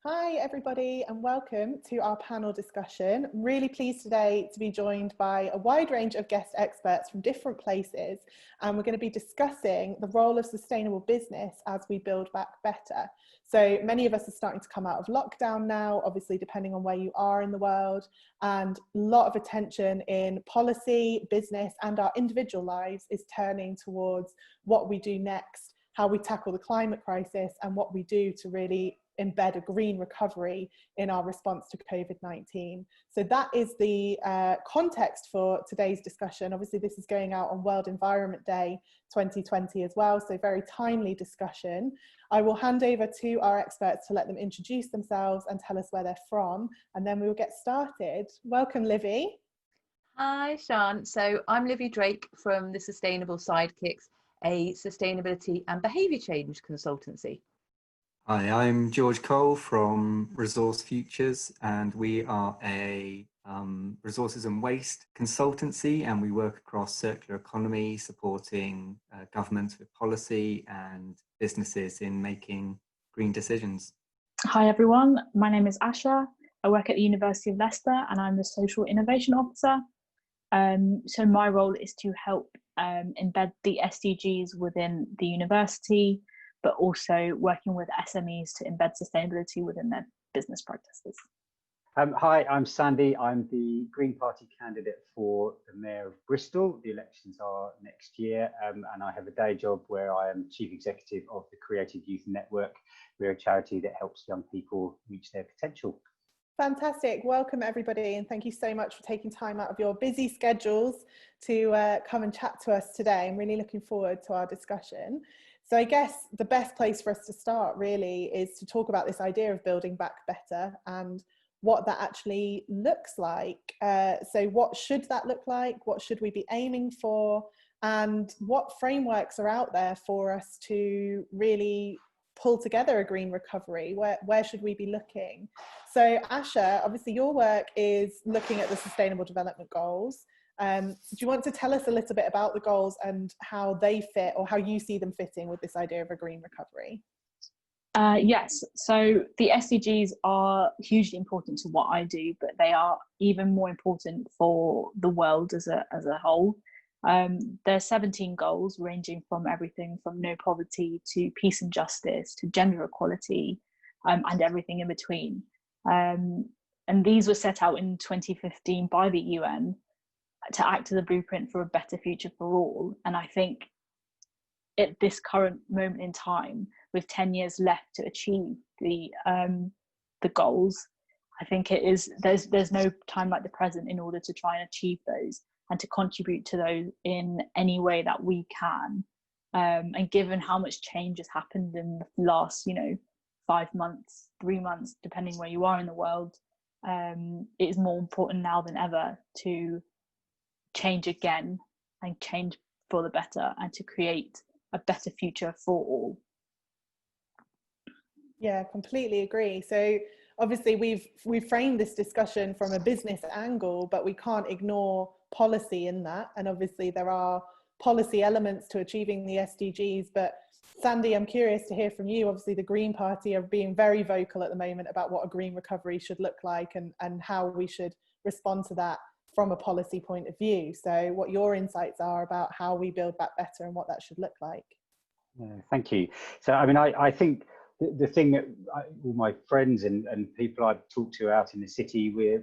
Hi everybody and welcome to our panel discussion. I'm really pleased today to be joined by a wide range of guest experts from different places, and we're going to be discussing the role of sustainable business as we build back better. So many of us are starting to come out of lockdown now, obviously depending on where you are in the world, and a lot of attention in policy, business and our individual lives is turning towards what we do next, how we tackle the climate crisis and what we do to really embed a green recovery in our response to COVID-19. So that is the context for today's discussion. Obviously, this is going out on World Environment Day 2020 as well, so very timely discussion. I will hand over to our experts to let them introduce themselves and tell us where they're from, and then we will get started. Welcome, Livvy. Hi, Sian. So I'm Livvy Drake from the Sustainable Sidekicks, a sustainability and behaviour change consultancy. Hi, I'm George Cole from Resource Futures, and we are a resources and waste consultancy, and we work across circular economy, supporting governments with policy and businesses in making green decisions. Hi everyone, my name is Asha. I work at the University of Leicester and I'm the Social Innovation Officer. So my role is to help embed the SDGs within the university, but also working with SMEs to embed sustainability within their business practices. Hi, I'm Sandy. I'm the Green Party candidate for the Mayor of Bristol. The elections are next year, and I have a day job where I am Chief Executive of the Creative Youth Network. We're a charity that helps young people reach their potential. Fantastic. Welcome everybody, and thank you so much for taking time out of your busy schedules to come and chat to us today. I'm really looking forward to our discussion. So I guess the best place for us to start really is to talk about this idea of building back better and what that actually looks like. So what should that look like? What should we be aiming for? And what frameworks are out there for us to really pull together a green recovery? Where should we be looking? So Asha, obviously your work is looking at the Sustainable Development Goals. Do you want to tell us a little bit about the goals and how they fit, or how you see them fitting with this idea of a green recovery? Yes, so the SDGs are hugely important to what I do, but they are even more important for the world as a whole. There's 17 goals ranging from everything from no poverty to peace and justice to gender equality, and everything in between. And these were set out in 2015 by the UN to act as a blueprint for a better future for all. And I think at this current moment in time, with 10 years left to achieve the goals, I think there's no time like the present in order to try and achieve those and to contribute to those in any way that we can. And given how much change has happened in the last 5 months, 3 months, depending where you are in the world, it is more important now than ever to change again and change for the better and to create a better future for all. Yeah, completely agree. So obviously we've framed this discussion from a business angle, but we can't ignore policy in that. And obviously there are policy elements to achieving the SDGs. But Sandy, I'm curious to hear from you. Obviously the Green Party are being very vocal at the moment about what a green recovery should look like and how we should respond to that from a policy point of view. So what your insights are about how we build back better and what that should look like. Thank you. So, I mean, I think the thing that all my friends and people I've talked to out in the city, we're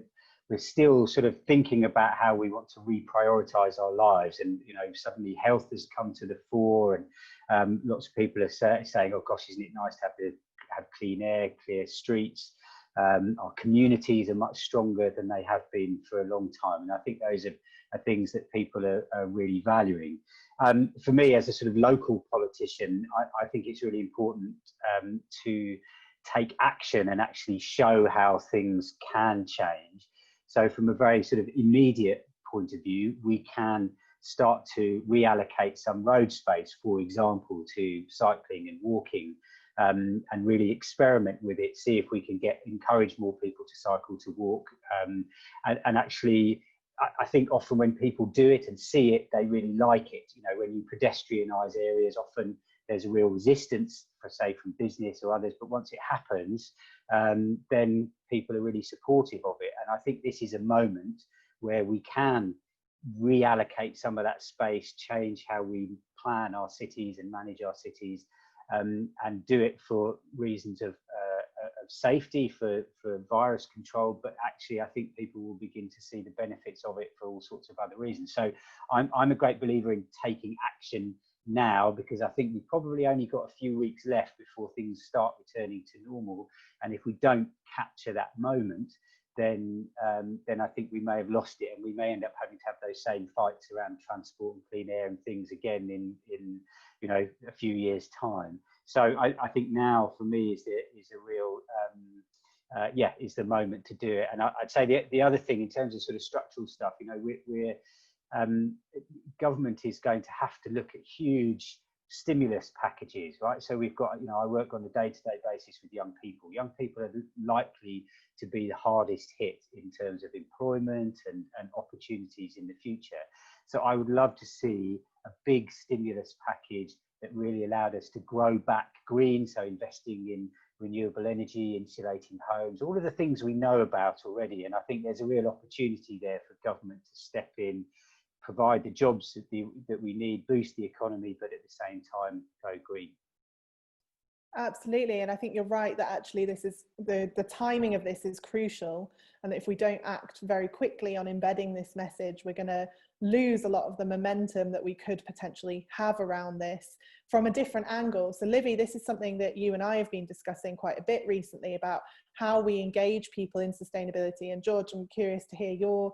still sort of thinking about how we want to reprioritize our lives. And, suddenly health has come to the fore, and lots of people are saying, oh gosh, isn't it nice to have clean air, clear streets? Our communities are much stronger than they have been for a long time. And I think those are things that people are really valuing. For me, as a sort of local politician, I think it's really important to take action and actually show how things can change. So from a very sort of immediate point of view, we can start to reallocate some road space, for example, to cycling and walking, and really experiment with it, see if we can encourage more people to cycle, to walk, and actually, I think often when people do it and see it, they really like it. When you pedestrianise areas, often there's a real resistance, for say, from business or others, but once it happens, then people are really supportive of it. And I think this is a moment where we can reallocate some of that space, change how we plan our cities and manage our cities, and do it for reasons of safety, for virus control, but actually I think people will begin to see the benefits of it for all sorts of other reasons. So I'm a great believer in taking action now, because I think we've probably only got a few weeks left before things start returning to normal, and if we don't capture that moment, then I think we may have lost it, and we may end up having to have those same fights around transport and clean air and things again in you know, a few years' time. So I think now for me is a real is the moment to do it. And I'd say the other thing in terms of sort of structural stuff, you know, we're government is going to have to look at huge stimulus packages, right? So we've got, you know, I work on a day-to-day basis with young people. Young people are likely to be the hardest hit in terms of employment and opportunities in the future. So I would love to see a big stimulus package that really allowed us to grow back green, so investing in renewable energy, insulating homes, all of the things we know about already. And I think there's a real opportunity there for government to step in, provide the jobs that we need, boost the economy, but at the same time go green. Absolutely, and I think you're right that actually this is the timing of this is crucial, and that if we don't act very quickly on embedding this message, we're going to lose a lot of the momentum that we could potentially have around this from a different angle. So Livvy, this is something that you and I have been discussing quite a bit recently about how we engage people in sustainability. And George, I'm curious to hear your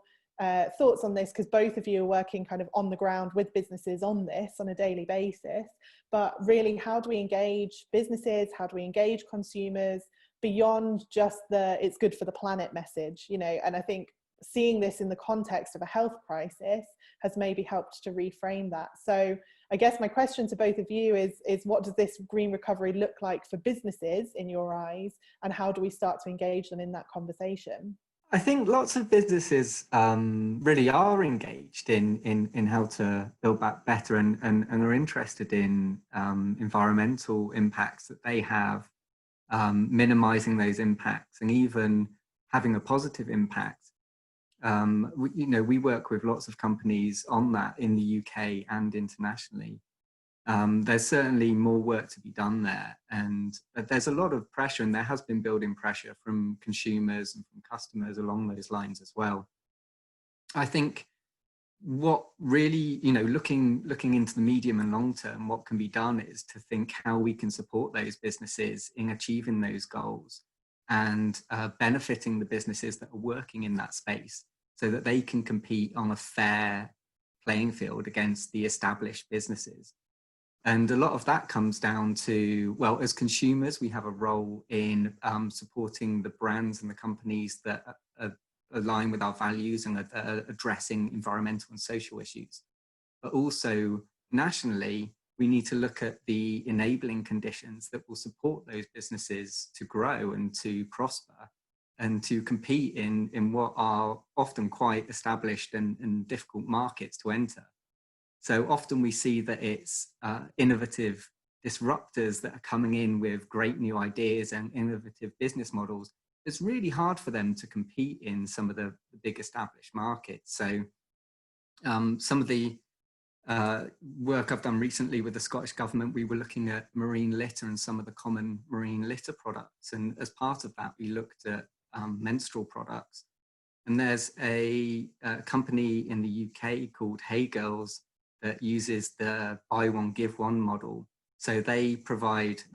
thoughts on this, because both of you are working kind of on the ground with businesses on this on a daily basis. But really, how do we engage businesses? How do we engage consumers beyond just the "it's good for the planet" message? You know, and I think seeing this in the context of a health crisis has maybe helped to reframe that. So I guess my question to both of you is what does this green recovery look like for businesses in your eyes, and how do we start to engage them in that conversation? I think lots of businesses really are engaged in how to build back better, and are interested in environmental impacts that they have, minimizing those impacts, and even having a positive impact. We work with lots of companies on that in the UK and internationally. There's certainly more work to be done there, and there's a lot of pressure, and there has been building pressure from consumers and from customers along those lines as well. I think what really, looking into the medium and long term, what can be done is to think how we can support those businesses in achieving those goals, and benefiting the businesses that are working in that space so that they can compete on a fair playing field against the established businesses. And a lot of that comes down to, well, as consumers, we have a role in supporting the brands and the companies that align with our values and are addressing environmental and social issues. But also nationally, we need to look at the enabling conditions that will support those businesses to grow and to prosper and to compete in what are often quite established and difficult markets to enter. So often we see that it's innovative disruptors that are coming in with great new ideas and innovative business models. It's really hard for them to compete in some of the big established markets. So some of the work I've done recently with the Scottish Government, we were looking at marine litter and some of the common marine litter products. And as part of that, we looked at menstrual products. And there's a company in the UK called Hey Girls that uses the buy one, give one model. So they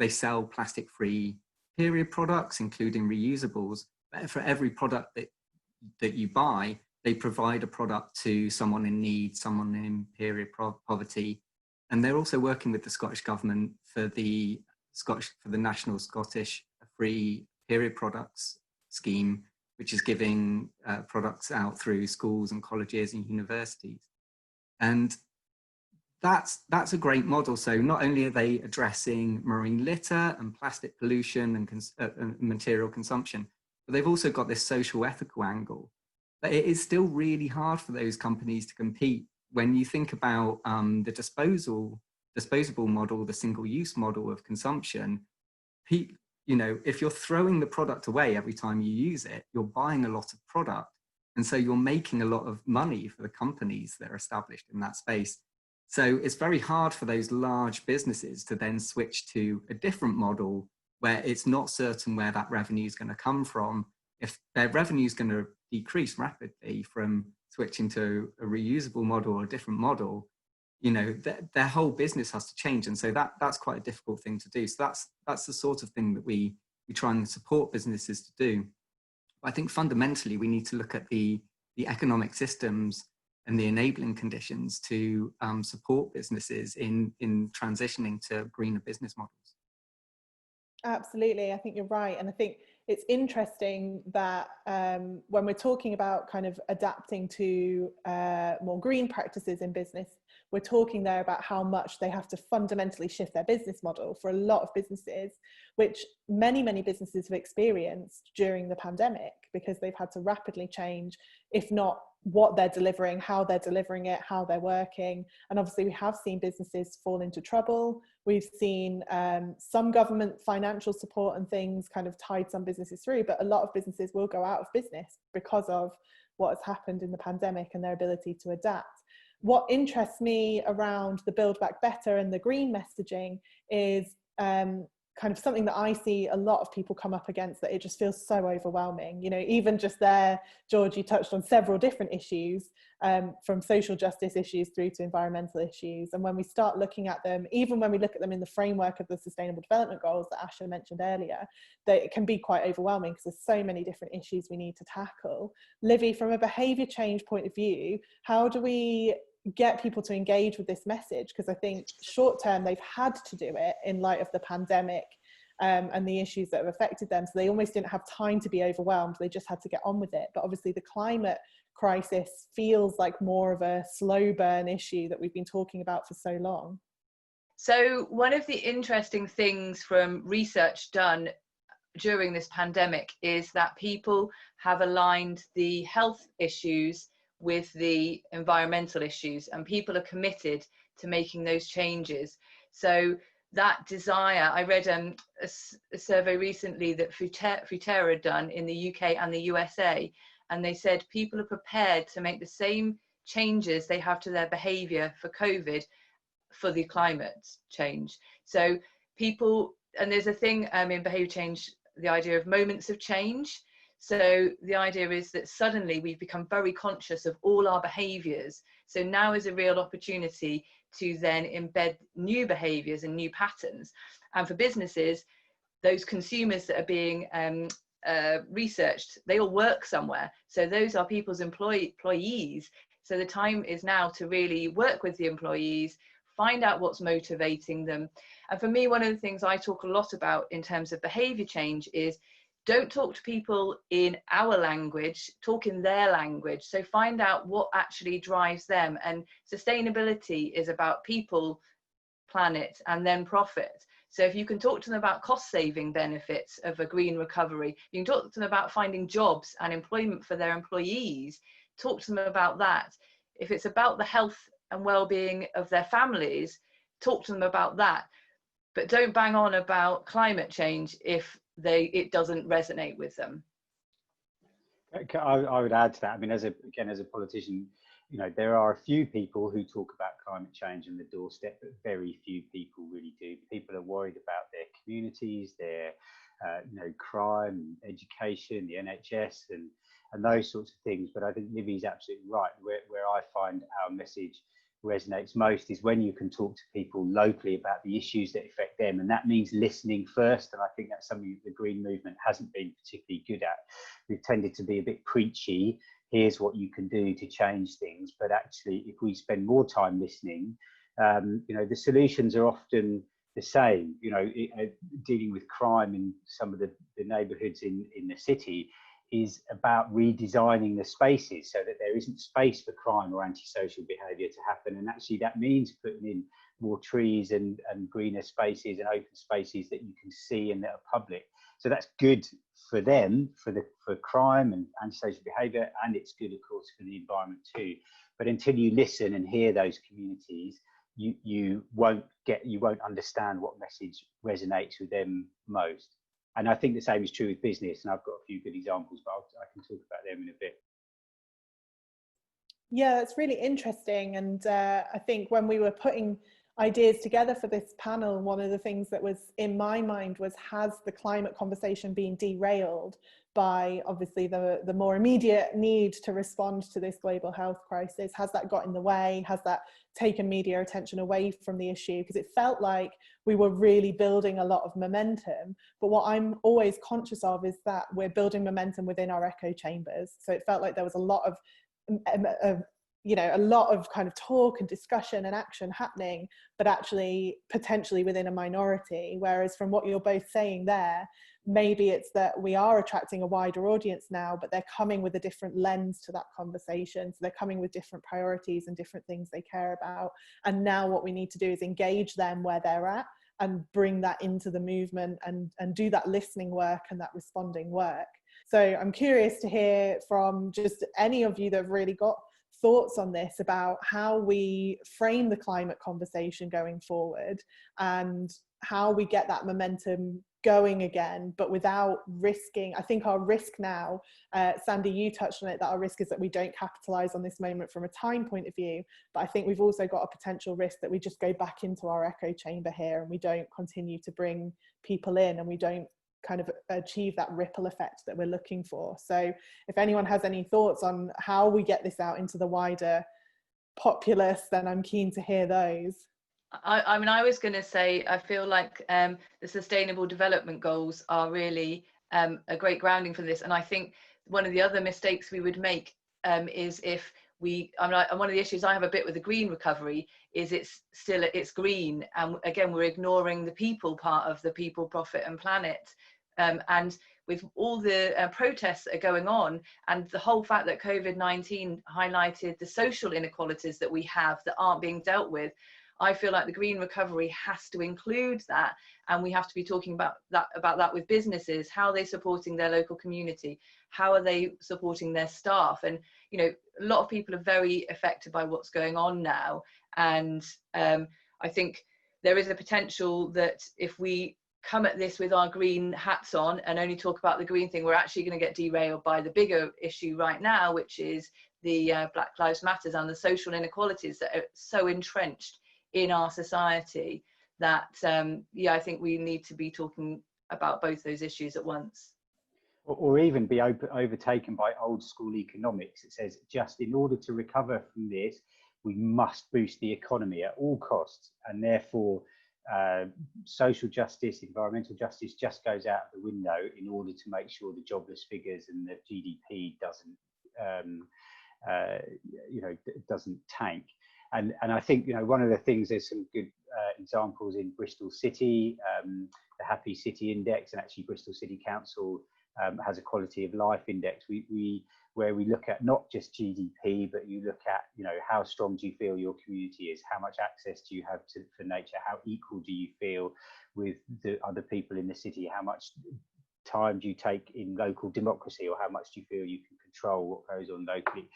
sell plastic-free period products, including reusables. But for every product that you buy, they provide a product to someone in need, someone in period poverty. And they're also working with the Scottish Government for the National Scottish Free Period Products Scheme, which is giving products out through schools and colleges and universities. And that's a great model. So not only are they addressing marine litter and plastic pollution and material consumption, but they've also got this social ethical angle. But it is still really hard for those companies to compete when you think about the disposal disposable model, the single-use model of consumption, if you're throwing the product away every time you use it, you're buying a lot of product. And so you're making a lot of money for the companies that are established in that space. So it's very hard for those large businesses to then switch to a different model where it's not certain where that revenue is going to come from. If their revenue is going to decrease rapidly from switching to a reusable model or a different model, their whole business has to change. And so that's quite a difficult thing to do. So that's the sort of thing that we try and support businesses to do. But I think fundamentally we need to look at the economic systems and the enabling conditions to support businesses in transitioning to greener business models. Absolutely, I think you're right. And I think it's interesting that when we're talking about kind of adapting to more green practices in business, we're talking there about how much they have to fundamentally shift their business model for a lot of businesses, which many businesses have experienced during the pandemic, because they've had to rapidly change, if not what they're delivering, how they're delivering it, how they're working. And obviously we have seen businesses fall into trouble. We've seen some government financial support and things kind of tide some businesses through, but a lot of businesses will go out of business because of what has happened in the pandemic and their ability to adapt. What interests me around the Build Back Better and the green messaging is kind of something that I see a lot of people come up against, that it just feels so overwhelming. Even just there, George, you touched on several different issues, from social justice issues through to environmental issues. And when we start looking at them, even when we look at them in the framework of the Sustainable Development Goals that Asha mentioned earlier, that it can be quite overwhelming because there's so many different issues we need to tackle. Livvy, from a behaviour change point of view, how do we get people to engage with this message? Because I think short term they've had to do it in light of the pandemic and the issues that have affected them, so they almost didn't have time to be overwhelmed, they just had to get on with it. But obviously the climate crisis feels like more of a slow burn issue that we've been talking about for so long. So one of the interesting things from research done during this pandemic is that people have aligned the health issues with the environmental issues, and people are committed to making those changes. So that desire, I read a survey recently that Futerra had done in the UK and the USA, and they said people are prepared to make the same changes they have to their behaviour for COVID for the climate change. So people, and there's a thing in behaviour change, the idea of moments of change. So the idea is that suddenly we've become very conscious of all our behaviours. So now is a real opportunity to then embed new behaviours and new patterns. And for businesses, those consumers that are being researched, they all work somewhere. So those are people's employees. So the time is now to really work with the employees, find out what's motivating them. And for me, one of the things I talk a lot about in terms of behaviour change is don't talk to people in our language, talk in their language. So find out what actually drives them. And sustainability is about people, planet, and then profit. So if you can talk to them about cost saving benefits of a green recovery, you can talk to them about finding jobs and employment for their employees, talk to them about that. If it's about the health and well-being of their families, talk to them about that. But don't bang on about climate change if it doesn't resonate with them. I would add to that. I mean, as a politician, there are a few people who talk about climate change on the doorstep, but very few people really do. People are worried about their communities, their crime, education, the NHS, and those sorts of things. But I think Livvy's absolutely right. Where I find our message resonates most is when you can talk to people locally about the issues that affect them, and that means listening first. And I think that's something the green movement hasn't been particularly good at. We've tended to be a bit preachy, here's what you can do to change things, but actually if we spend more time listening, the solutions are often the same. Dealing with crime in some of the neighbourhoods in the city is about redesigning the spaces so that there isn't space for crime or antisocial behaviour to happen. And actually that means putting in more trees and greener spaces and open spaces that you can see and that are public. So that's good for them, for crime and antisocial behaviour, and it's good, of course, for the environment too. But until you listen and hear those communities, you won't understand what message resonates with them most. And I think the same is true with business, and I've got a few good examples, but I can talk about them in a bit. Yeah, that's really interesting. And I think when we were putting ideas together for this panel, one of the things that was in my mind was, has the climate conversation been derailed by obviously the more immediate need to respond to this global health crisis? Has that got in the way? Has that taken media attention away from the issue? Because it felt like we were really building a lot of momentum. But what I'm always conscious of is that we're building momentum within our echo chambers. So it felt like there was a lot of a lot of kind of talk and discussion and action happening, but actually potentially within a minority. Whereas from what you're both saying there, maybe it's that we are attracting a wider audience now, but they're coming with a different lens to that conversation. So they're coming with different priorities and different things they care about. And now what we need to do is engage them where they're at and bring that into the movement and do that listening work and that responding work. So I'm curious to hear from just any of you that have really got thoughts on this, about how we frame the climate conversation going forward and how we get that momentum going again, but without risking. I think our risk now, Sandy, you touched on it, that our risk is that we don't capitalize on this moment from a time point of view, but I think we've also got a potential risk that we just go back into our echo chamber here and we don't continue to bring people in, and we don't kind of achieve that ripple effect that we're looking for. So if anyone has any thoughts on how we get this out into the wider populace, then I'm keen to hear those. I mean, I was going to say, I feel like the Sustainable Development Goals are really a great grounding for this. And I think one of the other mistakes we would make is if one of the issues I have a bit with the green recovery is it's green. And again, we're ignoring the people part of the people, profit and planet. And with all the protests that are going on, and the whole fact that COVID-19 highlighted the social inequalities that we have that aren't being dealt with, I feel like the green recovery has to include that, and we have to be talking about that with businesses. How are they supporting their local community? How are they supporting their staff? And a lot of people are very affected by what's going on now, and I think there is a potential that if we come at this with our green hats on and only talk about the green thing, we're actually going to get derailed by the bigger issue right now, which is the Black Lives Matters and the social inequalities that are so entrenched in our society that I think we need to be talking about both those issues at once. Or even be overtaken by old school economics. It says, just in order to recover from this, we must boost the economy at all costs, and therefore social justice, environmental justice just goes out the window in order to make sure the jobless figures and the GDP doesn't tank. And I think one of the things, there's some good examples in Bristol City, the Happy City Index, and actually Bristol City Council has a quality of life index. Where we look at not just GDP, but you look at how strong do you feel your community is, how much access do you have for nature, how equal do you feel with the other people in the city, how much time do you take in local democracy, or how much do you feel you can control what goes on locally.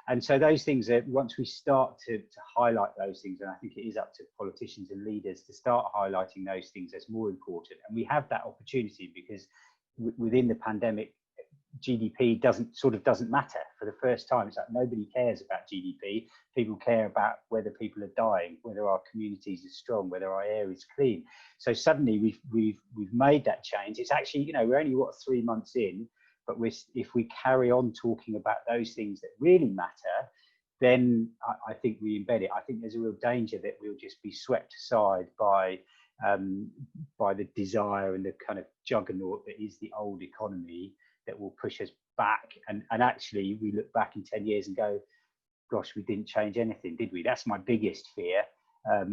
And so those things, that once we start to highlight those things, and I think it is up to politicians and leaders to start highlighting those things as more important. And we have that opportunity because within the pandemic, GDP doesn't matter for the first time. It's like nobody cares about GDP. People care about whether people are dying, whether our communities are strong, whether our air is clean. So suddenly we've made that change. It's actually, we're only 3 months in, but if we carry on talking about those things that really matter, then I think we embed it. I think there's a real danger that we'll just be swept aside by the desire and the kind of juggernaut that is the old economy, that will push us back. And actually we look back in 10 years and go, gosh, we didn't change anything, did we? That's my biggest fear. I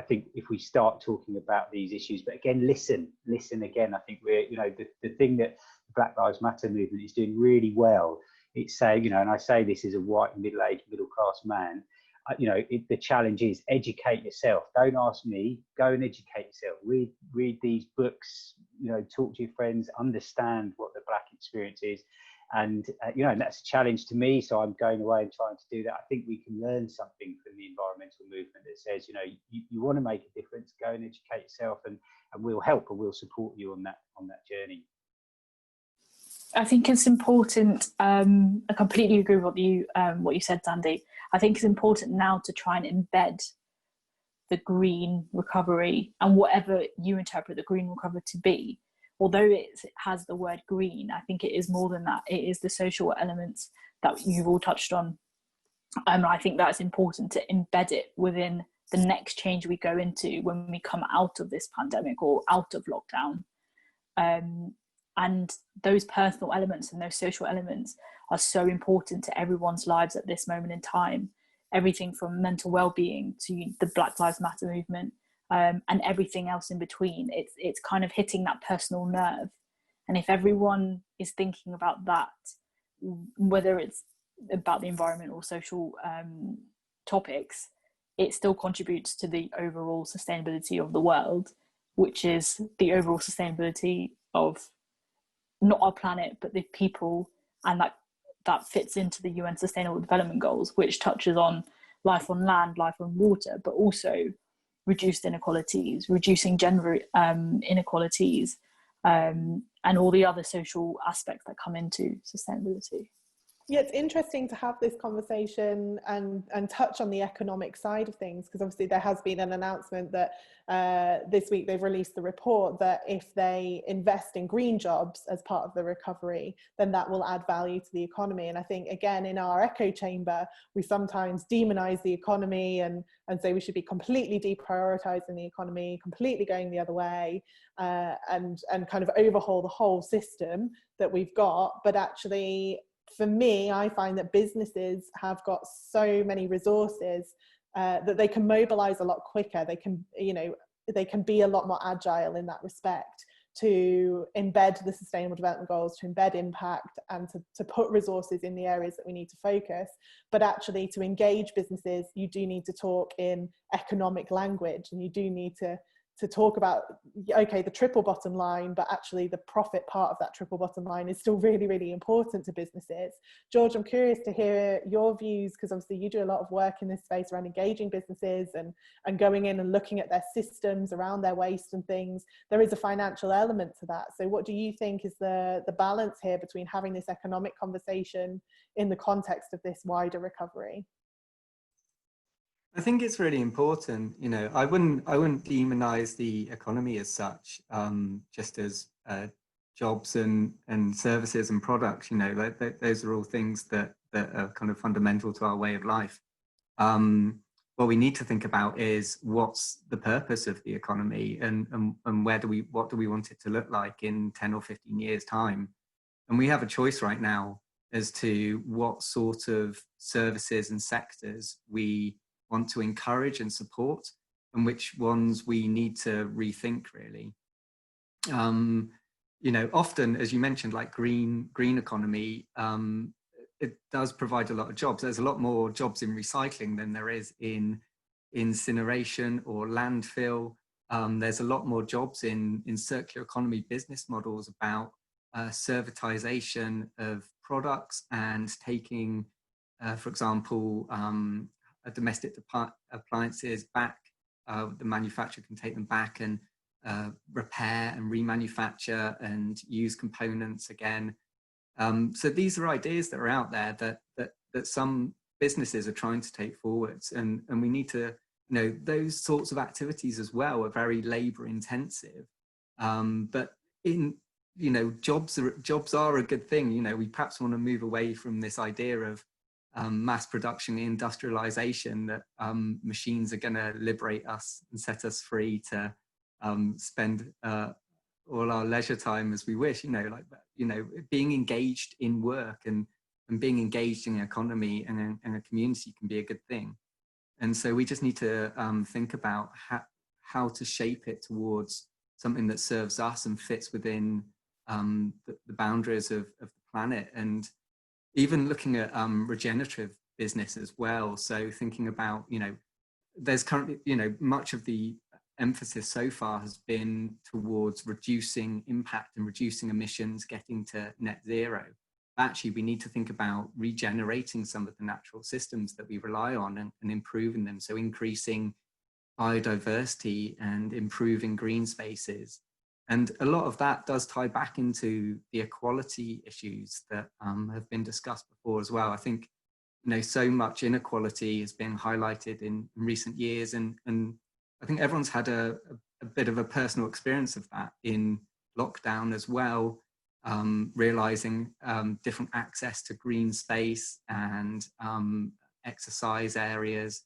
think if we start talking about these issues, but again, listen again, I think we're, the thing that the Black Lives Matter movement is doing really well, it's saying, and I say this as a white, middle-aged, middle-class man, the challenge is educate yourself. Don't ask me, go and educate yourself. Read these books, talk to your friends, understand what the Black experience is, And and that's a challenge to me. So I'm going away and trying to do that. I think we can learn something from the environmental movement that says, you want to make a difference, go and educate yourself, and we'll help and we'll support you on that journey. I think it's important. I completely agree with what you said, Sandy. I think it's important now to try and embed the green recovery and whatever you interpret the green recovery to be. Although it has the word green, I think it is more than that. It is the social elements that you've all touched on. I think that's important to embed it within the next change we go into when we come out of this pandemic or out of lockdown. And those personal elements and those social elements are so important to everyone's lives at this moment in time. Everything from mental well-being to the Black Lives Matter movement, and everything else in between. It's kind of hitting that personal nerve. And if everyone is thinking about that, whether it's about the environment or social topics, it still contributes to the overall sustainability of the world, which is the overall sustainability of not our planet, but the people, and that fits into the UN Sustainable Development Goals, which touches on life on land, life on water, but also reduced inequalities, reducing gender inequalities, and all the other social aspects that come into sustainability. Yeah, it's interesting to have this conversation and touch on the economic side of things, because obviously there has been an announcement that this week they've released the report that if they invest in green jobs as part of the recovery, then that will add value to the economy. And I think, again, in our echo chamber, we sometimes demonize the economy and say we should be completely deprioritizing the economy, completely going the other way, and kind of overhaul the whole system that we've got. But actually, for me, I find that businesses have got so many resources that they can mobilize a lot quicker. They can, they can be a lot more agile in that respect to embed the Sustainable Development Goals, to embed impact, and to put resources in the areas that we need to focus. But actually, to engage businesses, you do need to talk in economic language, and you do need to talk about, okay, the triple bottom line, but actually the profit part of that triple bottom line is still really, really important to businesses. George, I'm curious to hear your views, because obviously you do a lot of work in this space around engaging businesses and going in and looking at their systems around their waste and things. There is a financial element to that. So what do you think is the balance here between having this economic conversation in the context of this wider recovery? I think it's really important. I wouldn't demonize the economy as such, just as jobs and services and products. Those are all things that are kind of fundamental to our way of life. What we need to think about is what's the purpose of the economy, and what do we want it to look like in 10 or 15 years time. And we have a choice right now as to what sort of services and sectors we want to encourage and support, and which ones we need to rethink, really. Often, as you mentioned, like green economy, it does provide a lot of jobs. There's a lot more jobs in recycling than there is in incineration or landfill. There's a lot more jobs in circular economy business models about servitization of products and taking, for example, domestic appliances back. The manufacturer can take them back and repair and remanufacture and use components again. So these are ideas that are out there that some businesses are trying to take forwards, and we need to, those sorts of activities as well are very labor intensive. But jobs are a good thing. We perhaps want to move away from this idea of mass production, industrialization, that machines are going to liberate us and set us free to spend all our leisure time as we wish. Being engaged in work and being engaged in an economy and a community can be a good thing. And so we just need to think about how to shape it towards something that serves us and fits within the boundaries of the planet. And even looking at regenerative business as well. So thinking about, there's currently, much of the emphasis so far has been towards reducing impact and reducing emissions, getting to net zero. actually we need to think about regenerating some of the natural systems that we rely on and improving them. So increasing biodiversity and improving green spaces. And a lot of that does tie back into the equality issues that have been discussed before as well. I think, you know, so much inequality has been highlighted in recent years, and I think everyone's had a bit of a personal experience of that in lockdown as well, realizing different access to green space and exercise areas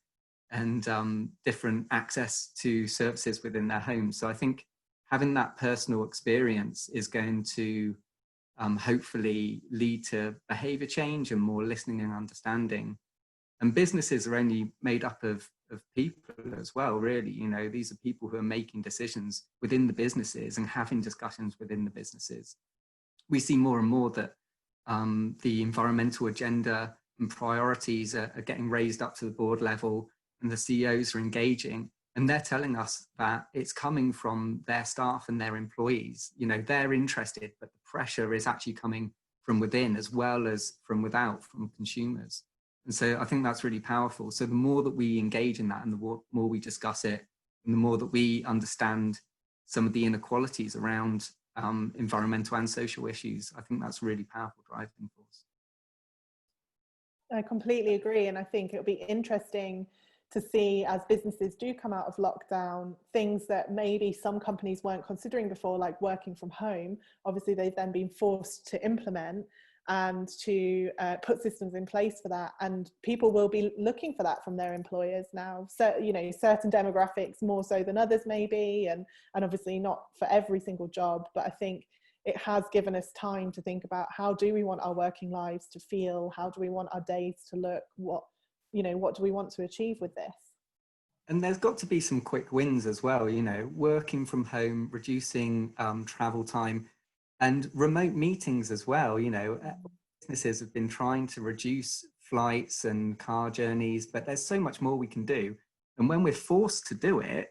and different access to services within their homes. So I think having that personal experience is going to hopefully lead to behavior change and more listening and understanding. And businesses are only made up of people as well, really. You know, these are people who are making decisions within the businesses and having discussions within the businesses. We see more and more that the environmental agenda and priorities are getting raised up to the board level, and the CEOs are engaging, and they're telling us that it's coming from their staff and their employees. You know, they're interested, but the pressure is actually coming from within as well as from without, from consumers. And so I think that's really powerful. So the more that we engage in that and the more we discuss it, and the more that we understand some of the inequalities around environmental and social issues, I think that's a really powerful driving force. I completely agree. And I think it'll be interesting to see, as businesses do come out of lockdown, things that maybe some companies weren't considering before, like working from home. Obviously, they've then been forced to implement and to put systems in place for that. And people will be looking for that from their employers now. So, you know, certain demographics more so than others maybe, and obviously not for every single job. But I think it has given us time to think about, how do we want our working lives to feel? How do we want our days to look? What do we want to achieve with this? And there's got to be some quick wins as well, you know, working from home, reducing travel time, and remote meetings as well. You know, businesses have been trying to reduce flights and car journeys, but there's so much more we can do. And when we're forced to do it,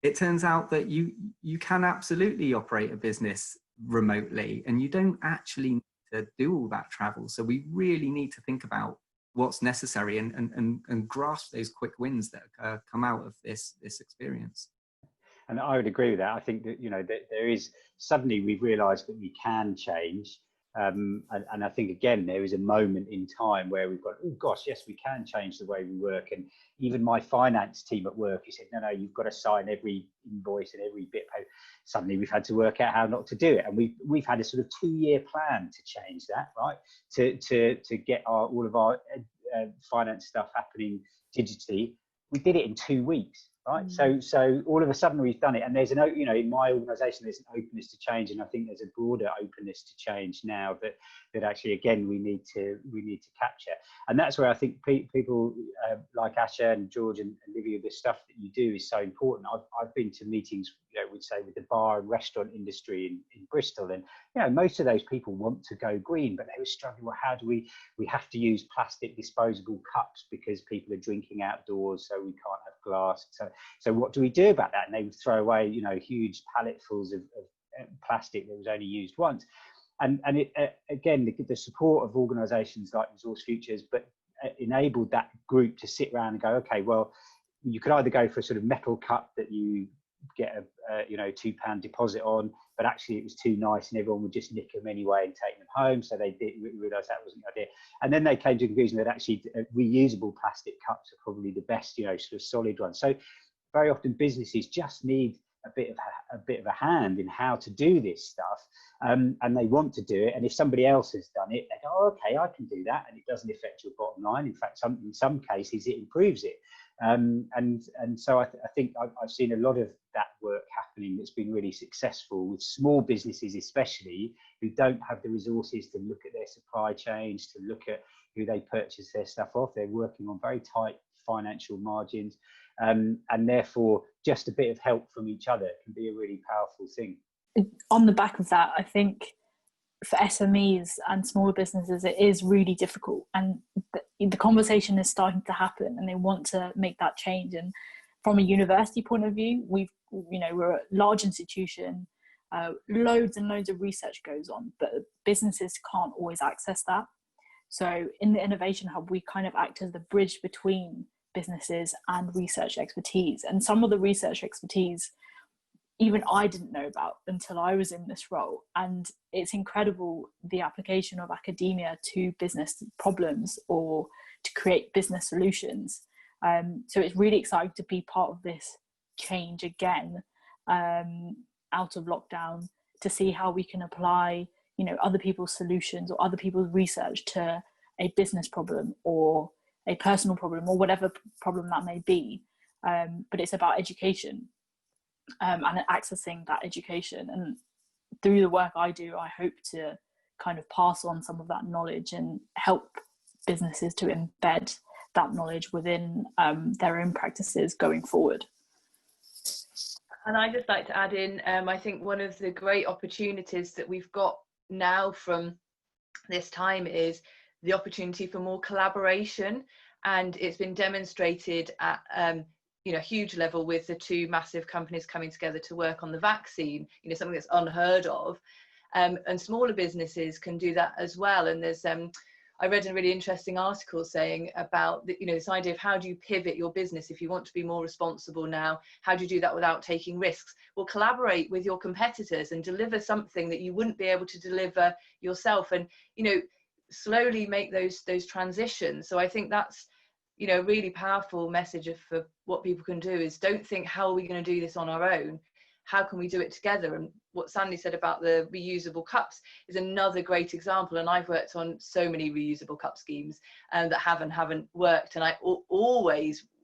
it turns out that you can absolutely operate a business remotely, and you don't actually need to do all that travel. So we really need to think about what's necessary and grasp those quick wins that come out of this experience. And I would agree with that. I think that, you know, that there is, suddenly we've realized that we can change. And I think, again, there is a moment in time where we've got, oh gosh, yes, we can change the way we work. And even my finance team at work, he said, no, you've got to sign every invoice and every bit. Suddenly we've had to work out how not to do it. And we've had a sort of 2-year plan to change that, right? To get all of our finance stuff happening digitally. We did it in 2 weeks. Right. So all of a sudden we've done it, and there's you know, in my organisation there's an openness to change, and I think there's a broader openness to change now that actually, again, we need to capture. And that's where I think people like Asha and George and Livvy, the stuff that you do is so important. I've been to meetings, you know, we'd say with the bar and restaurant industry in Bristol, and you know, most of those people want to go green, but they were struggling. Well, how do we have to use plastic disposable cups because people are drinking outdoors, so we can't have glass. So what do we do about that? And they would throw away, you know, huge palletfuls of plastic that was only used once. And it, again, the support of organisations like Resource Futures, but enabled that group to sit around and go, okay, well, you could either go for a sort of metal cup that you get a you know, £2 deposit on, but actually it was too nice and everyone would just nick them anyway and take them home. So they did realise that wasn't the idea. And then they came to the conclusion that actually reusable plastic cups are probably the best, you know, sort of solid ones. So very often businesses just need a bit of a hand in how to do this stuff, and they want to do it. And if somebody else has done it, they go, oh, okay, I can do that, and it doesn't affect your bottom line. In fact, in some cases, it improves it. And so I think I've seen a lot of that work happening that's been really successful with small businesses, especially, who don't have the resources to look at their supply chains, to look at who they purchase their stuff off. They're working on very tight financial margins. And therefore, just a bit of help from each other can be a really powerful thing. On the back of that, I think for SMEs and smaller businesses, it is really difficult. And the conversation is starting to happen, and they want to make that change. And from a university point of view, we're a large institution, loads and loads of research goes on, but businesses can't always access that. So in the Innovation Hub, we kind of act as the bridge between businesses and research expertise. And some of the research expertise even I didn't know about until I was in this role. And it's incredible, the application of academia to business problems or to create business solutions. So it's really exciting to be part of this change again, out of lockdown, to see how we can apply, you know, other people's solutions or other people's research to a business problem or a personal problem or whatever problem that may be. But it's about education, and accessing that education. And through the work I do, I hope to kind of pass on some of that knowledge and help businesses to embed that knowledge within their own practices going forward. And I'd just like to add in, I think one of the great opportunities that we've got now from this time is the opportunity for more collaboration. And it's been demonstrated at huge level with the two massive companies coming together to work on the vaccine, something that's unheard of. And smaller businesses can do that as well. And there's I read a really interesting article saying about this idea of how do you pivot your business if you want to be more responsible now? How do you do that without taking risks? Well, collaborate with your competitors and deliver something that you wouldn't be able to deliver yourself, and slowly make those transitions. So I think that's a really powerful message for what people can do, is don't think, how are we going to do this on our own? How can we do it together? And what Sandy said about the reusable cups is another great example. And I've worked on so many reusable cup schemes that haven't worked. And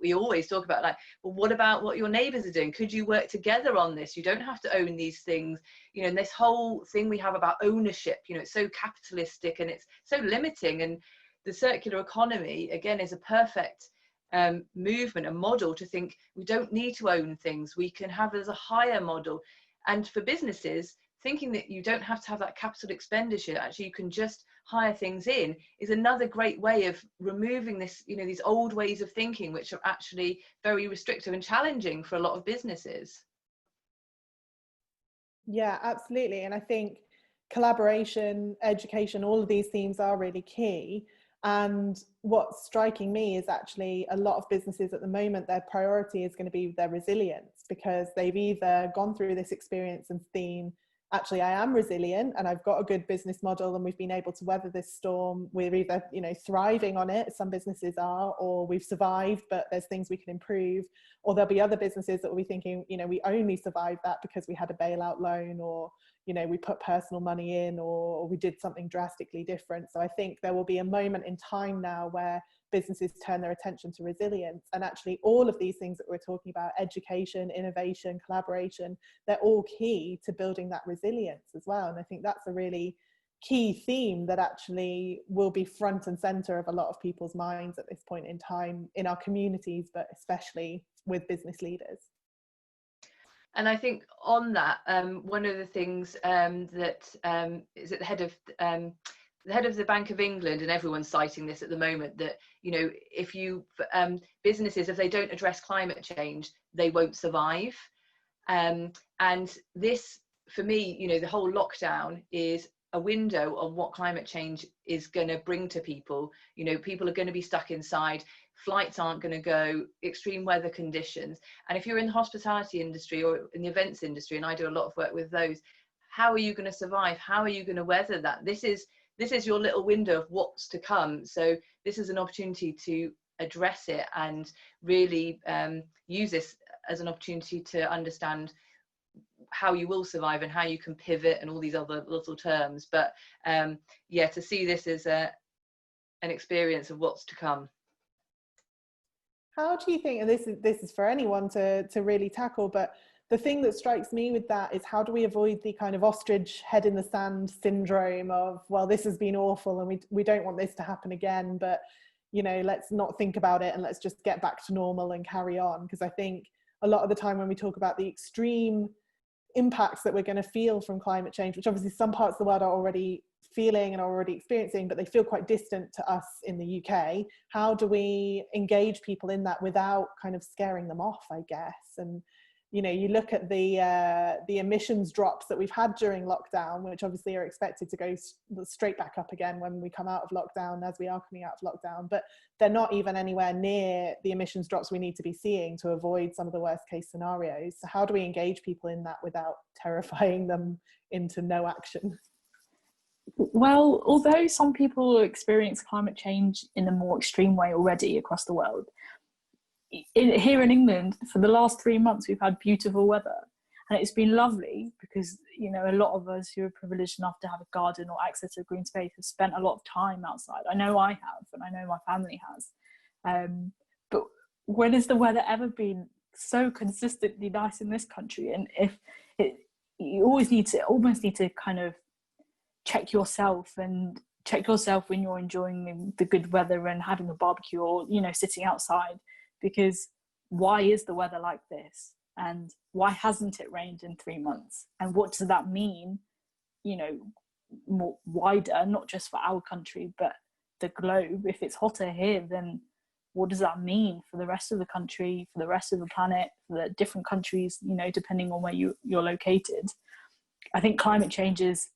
we always talk about, like, well, what about what your neighbours are doing? Could you work together on this? You don't have to own these things. And this whole thing we have about ownership, it's so capitalistic and it's so limiting. And the circular economy, again, is a perfect movement, a model to think we don't need to own things. We can have as a higher model. And for businesses, thinking that you don't have to have that capital expenditure, actually you can just hire things in, is another great way of removing this, these old ways of thinking, which are actually very restrictive and challenging for a lot of businesses. Yeah, absolutely. And I think collaboration, education, all of these themes are really key. And what's striking me is actually a lot of businesses at the moment, their priority is going to be their resilience, because they've either gone through this experience and seen, actually, I am resilient and I've got a good business model and we've been able to weather this storm. We're either, thriving on it, some businesses are, or we've survived, but there's things we can improve. Or there'll be other businesses that will be thinking, we only survived that because we had a bailout loan, or we put personal money in, or we did something drastically different. So I think there will be a moment in time now where businesses turn their attention to resilience. And actually all of these things that we're talking about, education, innovation, collaboration, they're all key to building that resilience as well. And I think that's a really key theme that actually will be front and center of a lot of people's minds at this point in time in our communities, but especially with business leaders. And I think on that, one of the things that is at the head of the Bank of England, and everyone's citing this at the moment, that if businesses, if they don't address climate change, they won't survive. And this, for me, the whole lockdown is a window on what climate change is going to bring to people. People are going to be stuck inside. Flights aren't going to go, extreme weather conditions. And if you're in the hospitality industry or in the events industry, and I do a lot of work with those, how are you going to survive? How are you going to weather that? This is your little window of what's to come. So this is an opportunity to address it and really use this as an opportunity to understand how you will survive and how you can pivot and all these other little terms. But to see this as an experience of what's to come. How do you think, and this is for anyone to really tackle, but the thing that strikes me with that is, how do we avoid the kind of ostrich head in the sand syndrome of, well, this has been awful and we don't want this to happen again, but let's not think about it and let's just get back to normal and carry on. Because I think a lot of the time when we talk about the extreme impacts that we're going to feel from climate change, which obviously some parts of the world are already feeling and already experiencing, but they feel quite distant to us in the UK. How do we engage people in that without kind of scaring them off, I guess? And you know, you look at the emissions drops that we've had during lockdown, which obviously are expected to go straight back up again when we come out of lockdown, as we are coming out of lockdown, but they're not even anywhere near the emissions drops we need to be seeing to avoid some of the worst case scenarios. So how do we engage people in that without terrifying them into no action? Well, although some people experience climate change in a more extreme way already across the world, here in England, for the last 3 months, we've had beautiful weather, and it's been lovely because, you know, a lot of us who are privileged enough to have a garden or access to a green space have spent a lot of time outside. I know I have, and I know my family has. But when has the weather ever been so consistently nice in this country? And you almost need to kind of check yourself when you're enjoying the good weather and having a barbecue, or, you know, sitting outside. Because why is the weather like this, and why hasn't it rained in 3 months, and what does that mean, you know, more wider, not just for our country but the globe? If it's hotter here, then what does that mean for the rest of the country, for the rest of the planet, for the different countries, you know, depending on where you're located? I think climate change is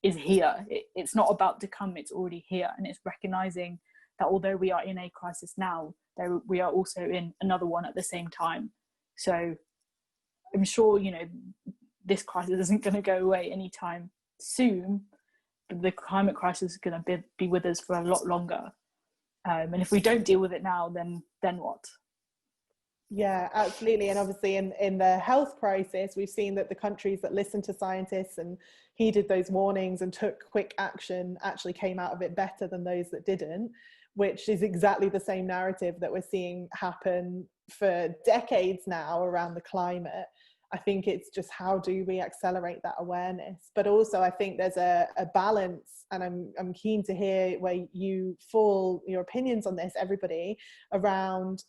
here. It's not about to come, it's already here, and it's recognizing that although we are in a crisis now, we are also in another one at the same time. So I'm sure, you know, this crisis isn't going to go away anytime soon, but the climate crisis is going to be with us for a lot longer. And if we don't deal with it now, then what? Yeah, absolutely. And obviously in the health crisis, we've seen that the countries that listened to scientists and heeded those warnings and took quick action actually came out of it better than those that didn't, which is exactly the same narrative that we're seeing happen for decades now around the climate. I think it's just, how do we accelerate that awareness? But also I think there's a balance, and I'm keen to hear where you fall, your opinions on this, everybody, around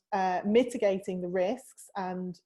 mitigating the risks and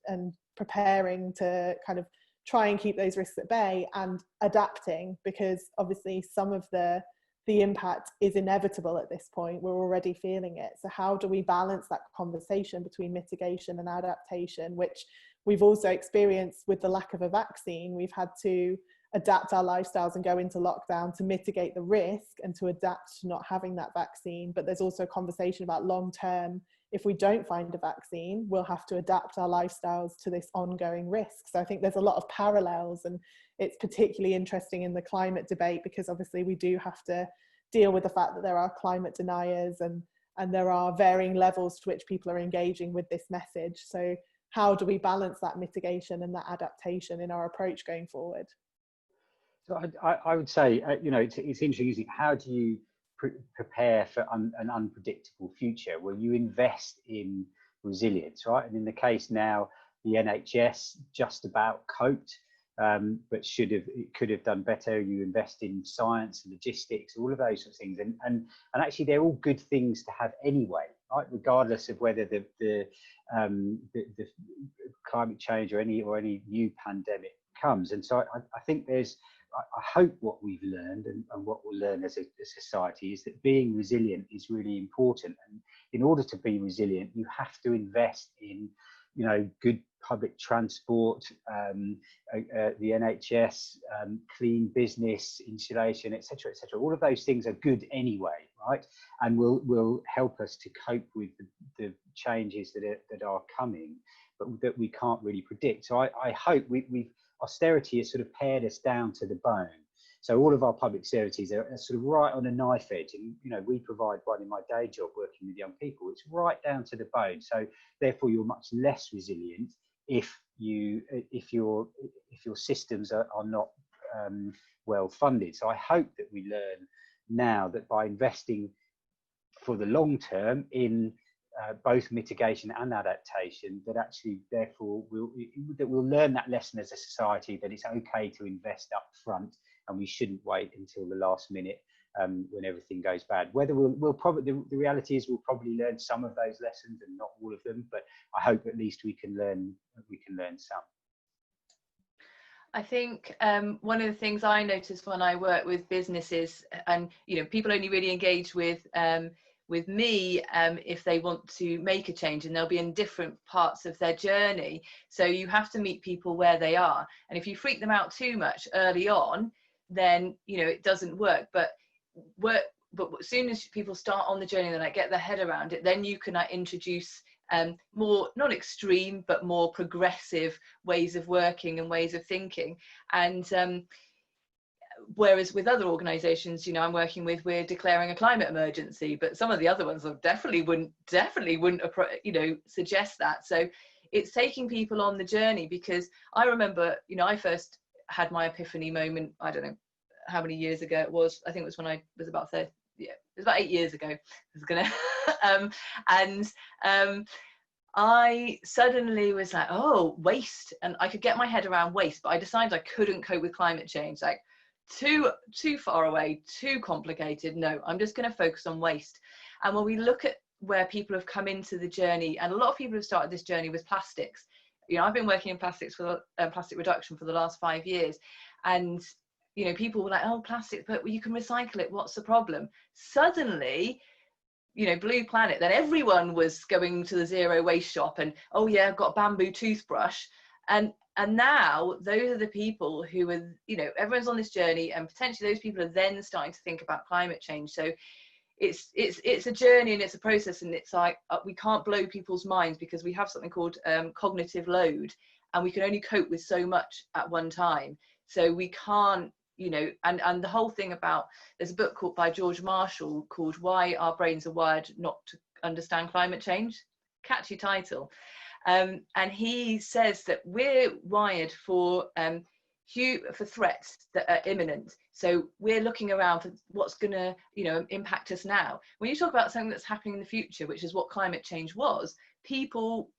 preparing to kind of try and keep those risks at bay, and adapting, because obviously some of the impact is inevitable at this point. We're already feeling it. So how do we balance that conversation between mitigation and adaptation, which we've also experienced with the lack of a vaccine? We've had to adapt our lifestyles and go into lockdown to mitigate the risk and to adapt to not having that vaccine. But there's also a conversation about long term, if we don't find a vaccine, we'll have to adapt our lifestyles to this ongoing risk. So I think there's a lot of parallels, and it's particularly interesting in the climate debate because obviously we do have to deal with the fact that there are climate deniers and there are varying levels to which people are engaging with this message. So how do we balance that mitigation and that adaptation in our approach going forward? So I would say, you know, it's interesting, isn't it? How do you prepare for an unpredictable future? Well, you invest in resilience, right? And in the case now, the NHS just about coped, but could have done better. You invest in science and logistics, all of those sorts of things, and actually they're all good things to have anyway, right? Regardless of whether the climate change or any new pandemic comes. And so I think I hope what we've learned and what we'll learn as a society is that being resilient is really important. And in order to be resilient, you have to invest in, you know, good public transport, the NHS, clean business, insulation, etc., etc. All of those things are good anyway, right? And will help us to cope with the changes that are coming, but that we can't really predict. So I hope austerity has sort of pared us down to the bone. So all of our public services are sort of right on a knife edge, and you know, we provide one in my day job working with young people. It's right down to the bone. So therefore, you're much less resilient if your systems are not well funded. So I hope that we learn now that by investing for the long term in both mitigation and adaptation, that actually therefore we'll learn that lesson as a society, that it's okay to invest up front and we shouldn't wait until the last minute when everything goes bad. Whether we'll probably, the reality is we'll probably learn some of those lessons and not all of them, but I hope at least we can learn some. I think one of the things I notice when I work with businesses, and you know, people only really engage with with me if they want to make a change, and they'll be in different parts of their journey. So you have to meet people where they are, and if you freak them out too much early on, then it doesn't work. But as soon as people start on the journey and get their head around it, then you can introduce more, not extreme, but more progressive ways of working and ways of thinking. And whereas with other organizations, I'm working with, we're declaring a climate emergency, but some of the other ones definitely wouldn't suggest that. So it's taking people on the journey, because I remember, I first had my epiphany moment, I don't know how many years ago it was. I think it was when I was about 30. Yeah, it was about 8 years ago. I was gonna I suddenly was like, oh, waste. And I could get my head around waste, but I decided I couldn't cope with climate change. Like, too far away, too complicated. No, I'm just going to focus on waste. And when we look at where people have come into the journey, and a lot of people have started this journey with plastics. I've been working in plastics for plastic reduction for the last 5 years, and people were like, oh, plastic, but you can recycle it, what's the problem? Suddenly, Blue Planet, then everyone was going to the zero waste shop, and oh yeah, I've got a bamboo toothbrush. And now those are the people who are, everyone's on this journey, and potentially those people are then starting to think about climate change. So it's a journey, and it's a process, and it's like we can't blow people's minds, because we have something called cognitive load, and we can only cope with so much at one time. So we can't, and the whole thing about, there's a book by George Marshall called Why Our Brains Are Wired Not to Understand Climate Change. Catchy title. And he says that we're wired for threats that are imminent. So we're looking around for what's going to, impact us now. When you talk about something that's happening in the future, which is what climate change was, people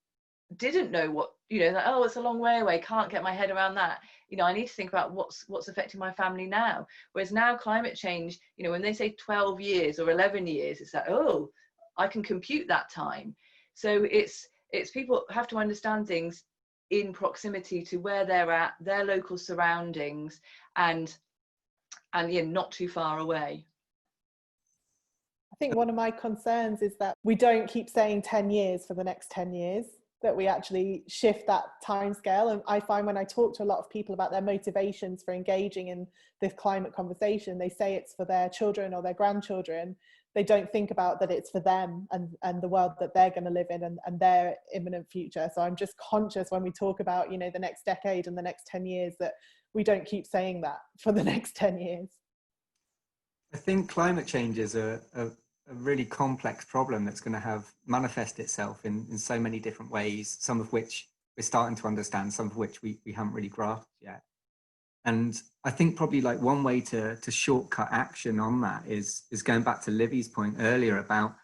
didn't know what, like, oh, it's a long way away, can't get my head around that. I need to think about what's affecting my family now. Whereas now climate change, when they say 12 years or 11 years, it's like, oh, I can compute that time. So it's people have to understand things in proximity to where they're at, their local surroundings, and not too far away. I think one of my concerns is that we don't keep saying 10 years for the next 10 years, that we actually shift that time scale. And I find when I talk to a lot of people about their motivations for engaging in this climate conversation, they say it's for their children or their grandchildren. They don't think about that it's for them and the world that they're going to live in and their imminent future. So I'm just conscious when we talk about, the next decade and the next 10 years, that we don't keep saying that for the next 10 years. I think climate change is a really complex problem that's going to have manifest itself in so many different ways, some of which we're starting to understand, some of which we haven't really grasped yet. And I think probably like one way to shortcut action on that is going back to Livvy's point earlier about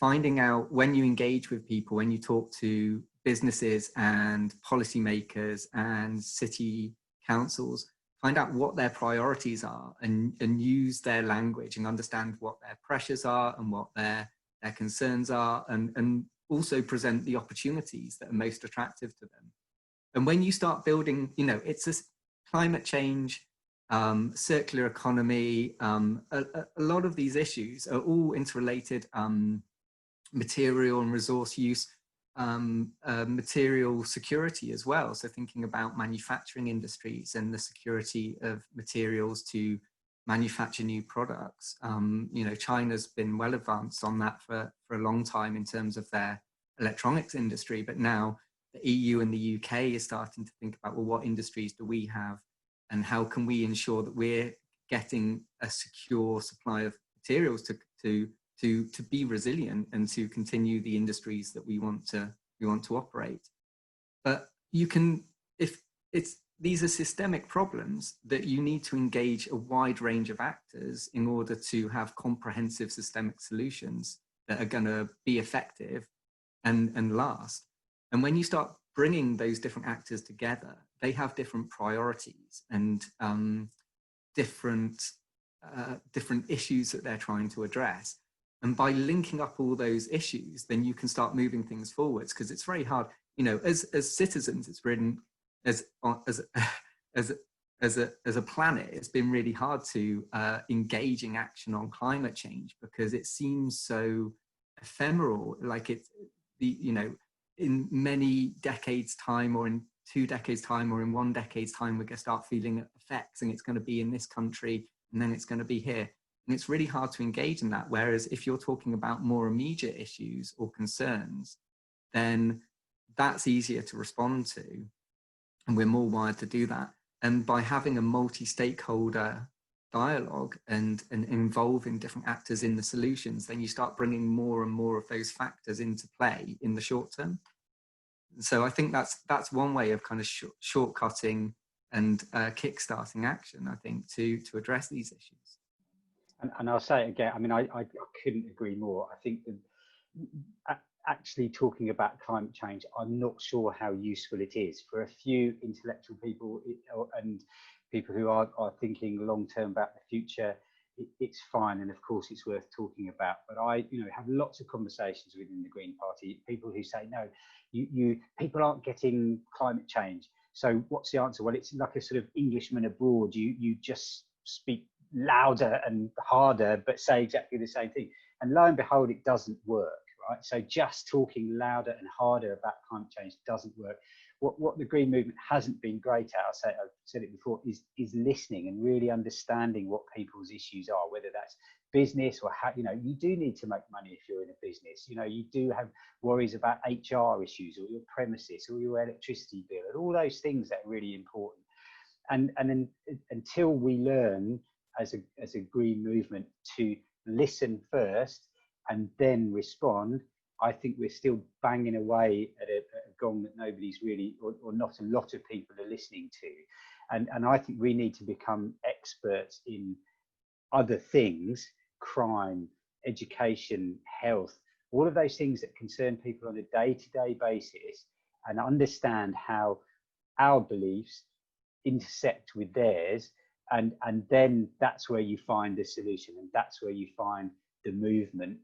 finding out, when you engage with people, when you talk to businesses and policymakers and city councils, find out what their priorities are and use their language and understand what their pressures are and what their concerns are, and also present the opportunities that are most attractive to them. And when you start building, it's a climate change, circular economy, a lot of these issues are all interrelated, material and resource use, material security as well. So thinking about manufacturing industries and the security of materials to manufacture new products. China's been well advanced on that for a long time in terms of their electronics industry, but now the EU and the UK is starting to think about, well, what industries do we have and how can we ensure that we're getting a secure supply of materials to be resilient and to continue the industries that we want to operate. But you can, these are systemic problems that you need to engage a wide range of actors in order to have comprehensive systemic solutions that are going to be effective and last. And when you start bringing those different actors together, they have different priorities and different issues that they're trying to address. And by linking up all those issues, then you can start moving things forwards, because it's very hard, as citizens, it's written as as a planet, it's been really hard to engage in action on climate change because it seems so ephemeral. Like in many decades time, or in 2 decades time, or in 1 decade's time, we're going to start feeling effects, and it's going to be in this country, and then it's going to be here. And it's really hard to engage in that. Whereas if you're talking about more immediate issues or concerns, then that's easier to respond to, and we're more wired to do that. And by having a multi-stakeholder dialogue and involving different actors in the solutions, then you start bringing more and more of those factors into play in the short term. So I think that's one way of kind of shortcutting and kickstarting action, I think, to address these issues. And I'll say it again, I mean, I couldn't agree more. I think that actually talking about climate change, I'm not sure how useful it is for a few intellectual people and people who are thinking long term about the future. It's fine, and of course it's worth talking about. But I, have lots of conversations within the Green Party, people who say, no, people aren't getting climate change. So what's the answer? Well, it's like a sort of Englishman abroad. You just speak louder and harder, but say exactly the same thing. And lo and behold, it doesn't work, right? So just talking louder and harder about climate change doesn't work. What the Green Movement hasn't been great at, I've said it before, is listening and really understanding what people's issues are, whether that's business or how, you do need to make money if you're in a business. You do have worries about HR issues or your premises or your electricity bill and all those things that are really important. And then until we learn as a Green Movement to listen first and then respond, I think we're still banging away at a gong that nobody's really, or not a lot of people are listening to. And I think we need to become experts in other things, crime, education, health, all of those things that concern people on a day-to-day basis, and understand how our beliefs intersect with theirs. And then that's where you find the solution, and that's where you find the movement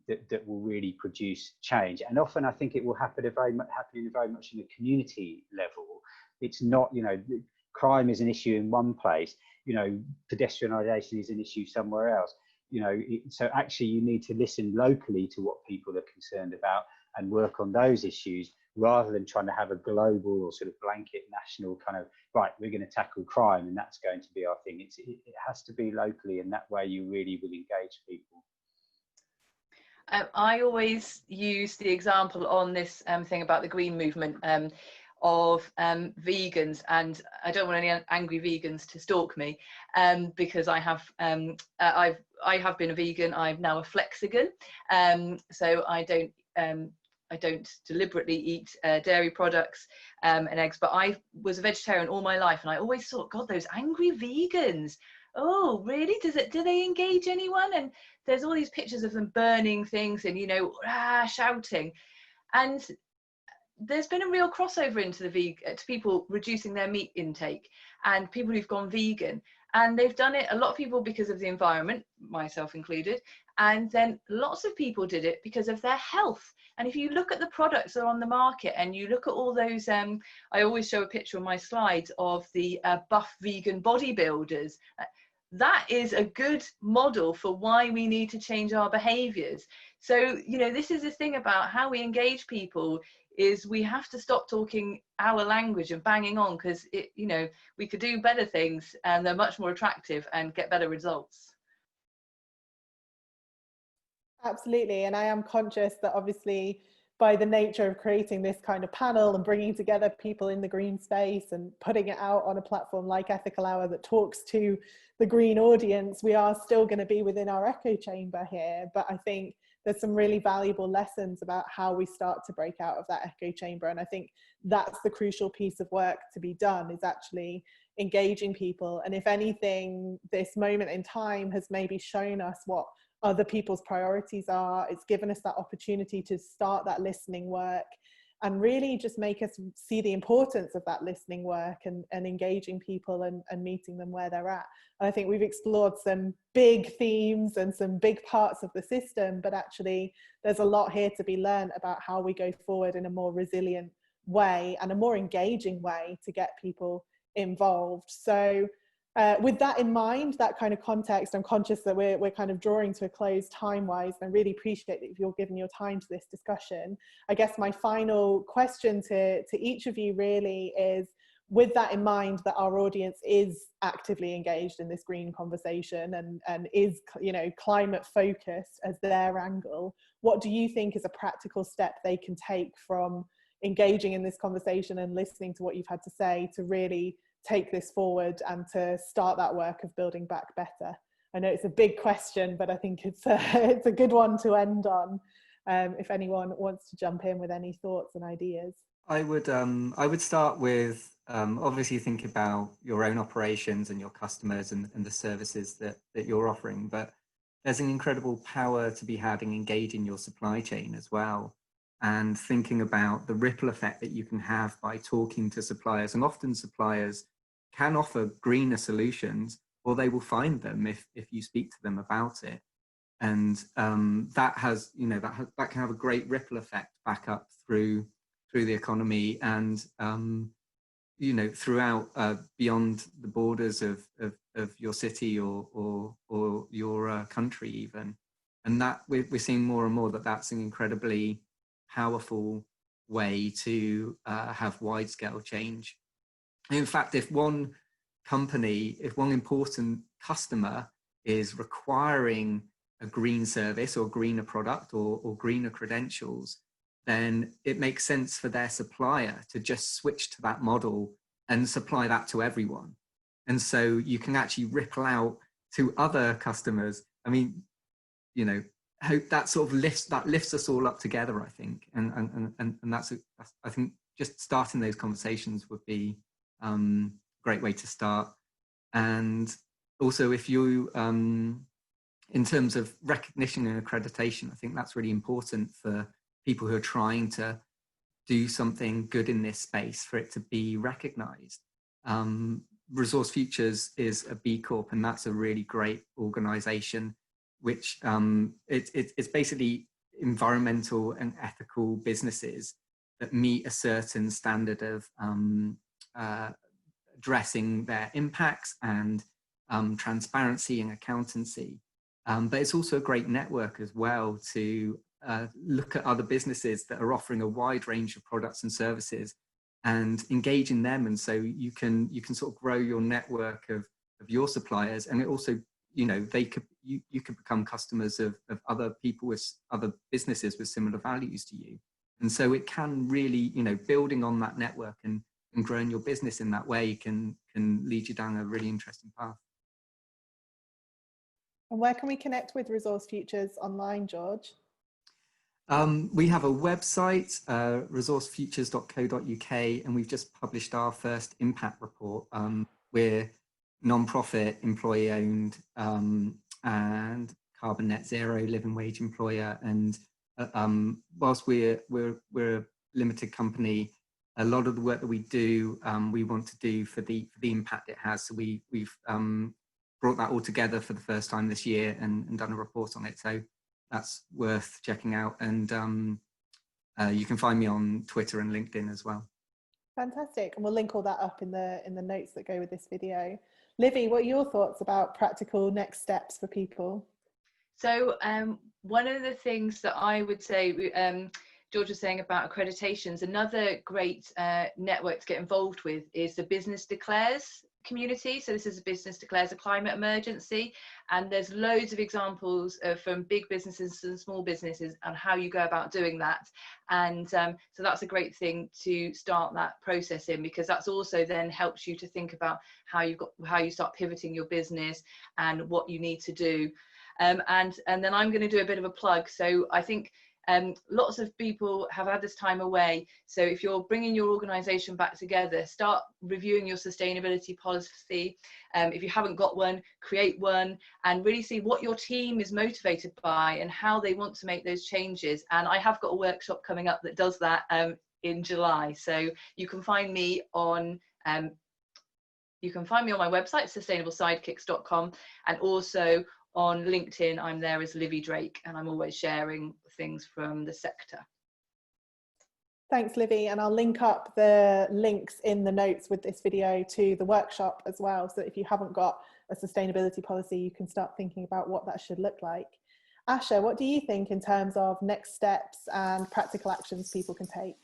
that will really produce change. And often I think it will happen very much in a community level. It's not, crime is an issue in one place, pedestrianisation is an issue somewhere else. So actually you need to listen locally to what people are concerned about and work on those issues, rather than trying to have a global or sort of blanket national kind of, right, we're going to tackle crime and that's going to be our thing. It has to be locally, and that way you really will engage people. I always use the example on this thing about the Green Movement of vegans, and I don't want any angry vegans to stalk me, because I have been a vegan. I'm now a flexigan, so I don't deliberately eat dairy products and eggs, but I was a vegetarian all my life, and I always thought, God, those angry vegans, oh really, do they engage anyone? And there's all these pictures of them burning things and shouting, and there's been a real crossover into to people reducing their meat intake and people who've gone vegan, and they've done it, a lot of people, because of the environment, myself included, and then lots of people did it because of their health. And if you look at the products that are on the market and you look at all those, I always show a picture on my slides of the buff vegan bodybuilders. That is a good model for why we need to change our behaviors. So, this is the thing about how we engage people, is we have to stop talking our language and banging on, because we could do better things and they're much more attractive and get better results. Absolutely. And I am conscious that obviously by the nature of creating this kind of panel and bringing together people in the green space and putting it out on a platform like Ethical Hour that talks to the green audience, we are still going to be within our echo chamber here. But I think there's some really valuable lessons about how we start to break out of that echo chamber. And I think that's the crucial piece of work to be done, is actually engaging people. And if anything, this moment in time has maybe shown us what other people's priorities are. It's given us that opportunity to start that listening work and really just make us see the importance of that listening work and engaging people and meeting them where they're at. And I think we've explored some big themes and some big parts of the system, but actually there's a lot here to be learned about how we go forward in a more resilient way and a more engaging way to get people involved. So with that in mind, that kind of context, I'm conscious that we're kind of drawing to a close time-wise, and I really appreciate that you're giving your time to this discussion. I guess my final question to each of you really is, with that in mind, that our audience is actively engaged in this green conversation and is, you know, climate focused as their angle, what do you think is a practical step they can take from engaging in this conversation and listening to what you've had to say to really take this forward and to start that work of building back better? I know it's a big question, but I think it's a good one to end on. If anyone wants to jump in with any thoughts and ideas. I would start with obviously think about your own operations and your customers and the services that you're offering, but there's an incredible power to be had in engaging your supply chain as well, and thinking about the ripple effect that you can have by talking to suppliers. And often suppliers can offer greener solutions, or they will find them if you speak to them about it. And that has, you know, that can have a great ripple effect back up through the economy and you know, throughout beyond the borders of your city or your country even. And that we're seeing more and more that that's an incredibly powerful way to have wide scale change. In fact, if one company, if one important customer is requiring a green service or greener product or greener credentials, then it makes sense for their supplier to just switch to that model and supply that to everyone. And so you can actually ripple out to other customers. I mean, you know, hope that sort of lifts us all up together, I think. And that's I think just starting those conversations would be a great way to start. And also if you, in terms of recognition and accreditation, I think that's really important for people who are trying to do something good in this space, for it to be recognized. Resource Futures is a B Corp, and that's a really great organization, which it's basically environmental and ethical businesses that meet a certain standard of addressing their impacts and transparency and accountancy. But it's also a great network as well to look at other businesses that are offering a wide range of products and services and engage in them. And so you can sort of grow your network of your suppliers, and it also, you know, you could become customers of other people with other businesses with similar values to you. And so it can really, you know, building on that network and growing your business in that way can lead you down a really interesting path. And where can we connect with Resource Futures online, George? We have a website, resourcefutures.co.uk, and we've just published our first impact report. We're non-profit, employee-owned, and carbon net zero living wage employer. And whilst we're a limited company, a lot of the work that we do, we want to do for the impact it has. So we've brought that all together for the first time this year and done a report on it. So that's worth checking out. And you can find me on Twitter and LinkedIn as well. Fantastic. And we'll link all that up in the notes that go with this video. Livvy, what are your thoughts about practical next steps for people? So one of the things that I would say, George was saying about accreditations, another great network to get involved with is the Business Declares community. So this is a Business Declares a Climate Emergency, and there's loads of examples from big businesses and small businesses on how you go about doing that. And so that's a great thing to start that process in, because that's also then helps you to think about how you start pivoting your business and what you need to do. And then I'm going to do a bit of a plug. So I think lots of people have had this time away. So if you're bringing your organization back together, start reviewing your sustainability policy. If you haven't got one, create one and really see what your team is motivated by and how they want to make those changes. And I have got a workshop coming up that does that in July. So you can find me on my website, sustainablesidekicks.com, and also on LinkedIn, I'm there as Livvy Drake, and I'm always sharing things from the sector. Thanks, Livvy, and I'll link up the links in the notes with this video to the workshop as well, so that if you haven't got a sustainability policy, you can start thinking about what that should look like. Asha, what do you think in terms of next steps and practical actions people can take?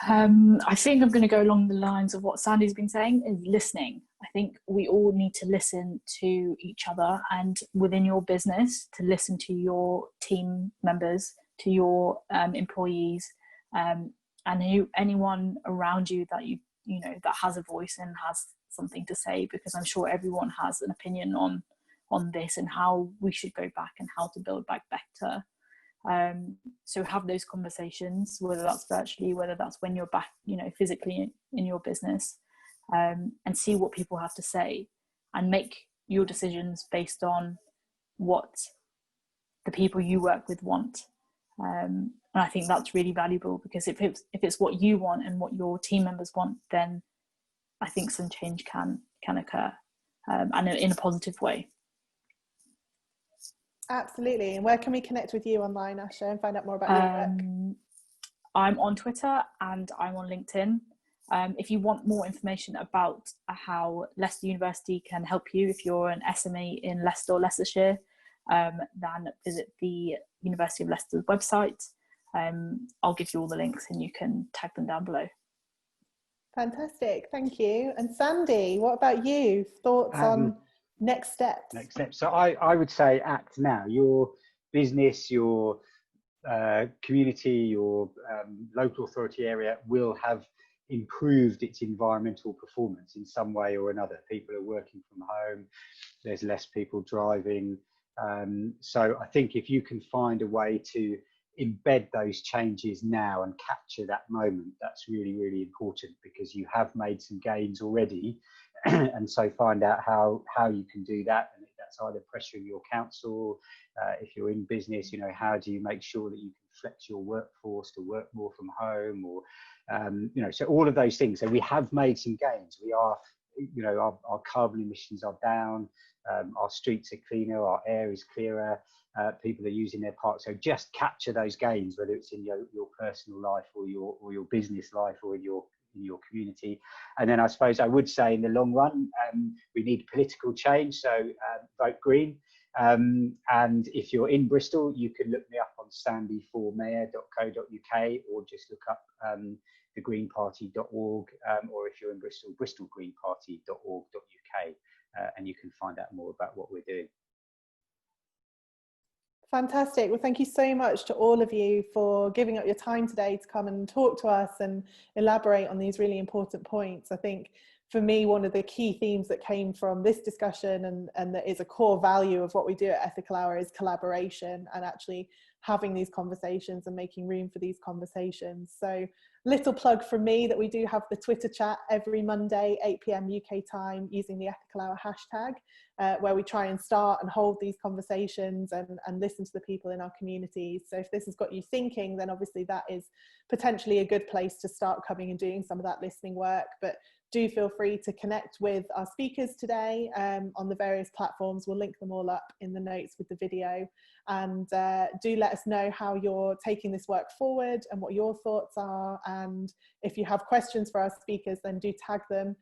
I think I'm going to go along the lines of what Sandy's been saying, is listening. I think we all need to listen to each other, and within your business, to listen to your team members, to your employees, and anyone around you that you know that has a voice and has something to say, because I'm sure everyone has an opinion on this and how we should go back and how to build back better. So have those conversations, whether that's virtually, whether that's when you're back, you know, physically in your business, and see what people have to say, and make your decisions based on what the people you work with want. And I think that's really valuable, because if it's what you want and what your team members want, then I think some change can occur, and in a positive way. Absolutely. And where can we connect with you online, Asha, and find out more about your work? I'm on Twitter and I'm on LinkedIn. If you want more information about how Leicester University can help you if you're an SME in Leicester or Leicestershire, then visit the University of Leicester's website. I'll give you all the links and you can tag them down below. Fantastic, thank you. And Sandy, what about you? Thoughts on next steps? Next steps. So I would say act now. Your business, your community, your local authority area will have improved its environmental performance in some way or another. People are working from home, there's less people driving. So I think if you can find a way to embed those changes now and capture that moment, that's really, really important, because you have made some gains already. And so find out how you can do that, and if that's either pressuring your council, if you're in business, you know, how do you make sure that you can flex your workforce to work more from home, or you know, so all of those things. So we have made some gains. We are, you know, our carbon emissions are down, our streets are cleaner, our air is clearer, people are using their parks. So just capture those gains, whether it's in your personal life or your business life, or in your community. And then I suppose I would say in the long run, we need political change, so vote Green. And if you're in Bristol, you can look me up on sandyformayor.co.uk, or just look up thegreenparty.org, or if you're in Bristol, bristolgreenparty.org.uk, and you can find out more about what we're doing. Fantastic. Well, thank you so much to all of you for giving up your time today to come and talk to us and elaborate on these really important points. I think for me, one of the key themes that came from this discussion and that is a core value of what we do at Ethical Hour is collaboration, and actually having these conversations and making room for these conversations. So little plug from me that we do have the Twitter chat every Monday, 8 p.m. UK time, using the Ethical Hour hashtag, where we try and start and hold these conversations and listen to the people in our communities. So if this has got you thinking, then obviously that is potentially a good place to start coming and doing some of that listening work. But do feel free to connect with our speakers today on the various platforms. We'll link them all up in the notes with the video. And do let us know how you're taking this work forward and what your thoughts are. And if you have questions for our speakers, then do tag them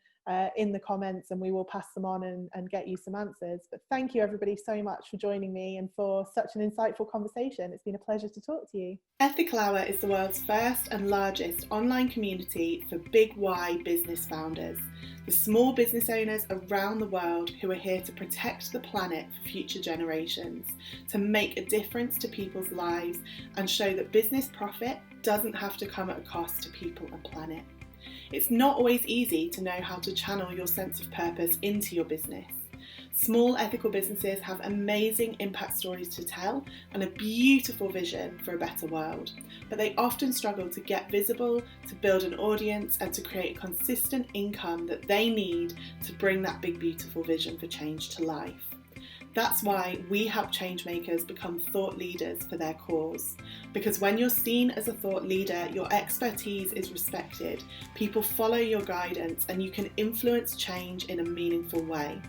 in the comments and we will pass them on and get you some answers. But thank you everybody so much for joining me and for such an insightful conversation. It's been a pleasure to talk to you. Ethical Hour is the world's first and largest online community for Big Y business founders, the small business owners around the world who are here to protect the planet for future generations, to make a difference to people's lives and show that business profit doesn't have to come at a cost to people and planet. It's not always easy to know how to channel your sense of purpose into your business. Small ethical businesses have amazing impact stories to tell and a beautiful vision for a better world, but they often struggle to get visible, to build an audience, and to create a consistent income that they need to bring that big, beautiful vision for change to life. That's why we help changemakers become thought leaders for their cause. Because when you're seen as a thought leader, your expertise is respected, people follow your guidance, and you can influence change in a meaningful way.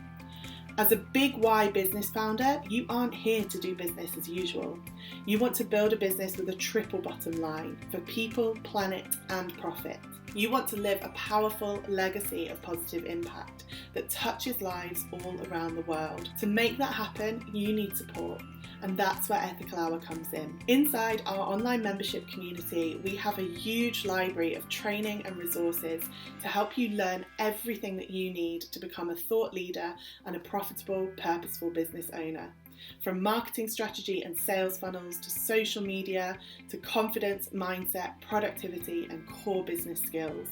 As a big Y business founder, you aren't here to do business as usual. You want to build a business with a triple bottom line for people, planet, and profit. You want to live a powerful legacy of positive impact that touches lives all around the world. To make that happen, you need support. And that's where Ethical Hour comes in. Inside our online membership community, we have a huge library of training and resources to help you learn everything that you need to become a thought leader and a profitable, purposeful business owner. From marketing strategy and sales funnels to social media to confidence, mindset, productivity, and core business skills.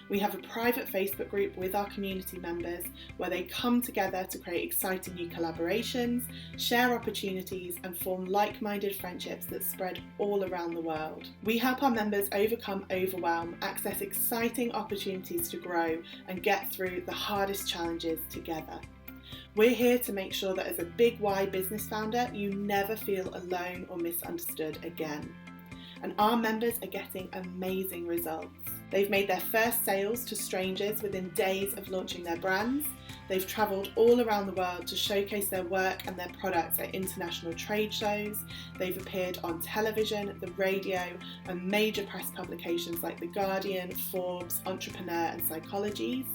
We have a private Facebook group with our community members where they come together to create exciting new collaborations, share opportunities, and form like-minded friendships that spread all around the world. We help our members overcome overwhelm, access exciting opportunities to grow, and get through the hardest challenges together. We're here to make sure that as a big Y business founder, you never feel alone or misunderstood again. And our members are getting amazing results. They've made their first sales to strangers within days of launching their brands. They've travelled all around the world to showcase their work and their products at international trade shows. They've appeared on television, the radio, and major press publications like The Guardian, Forbes, Entrepreneur, and Psychologies.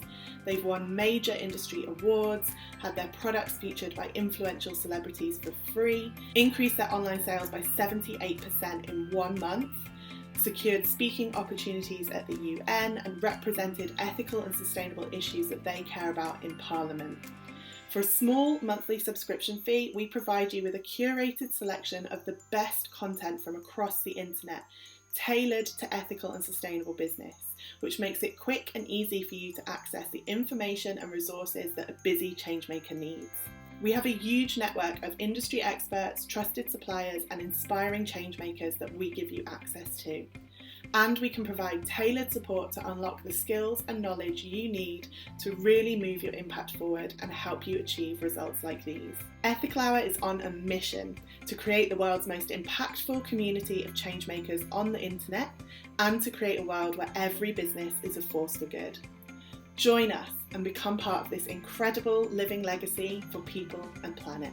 They've won major industry awards, had their products featured by influential celebrities for free, increased their online sales by 78% in 1 month, secured speaking opportunities at the UN, and represented ethical and sustainable issues that they care about in Parliament. For a small monthly subscription fee, we provide you with a curated selection of the best content from across the internet, tailored to ethical and sustainable business, which makes it quick and easy for you to access the information and resources that a busy changemaker needs. We have a huge network of industry experts, trusted suppliers, and inspiring changemakers that we give you access to. And we can provide tailored support to unlock the skills and knowledge you need to really move your impact forward and help you achieve results like these. Ethical Hour is on a mission to create the world's most impactful community of changemakers on the internet and to create a world where every business is a force for good. Join us and become part of this incredible living legacy for people and planet.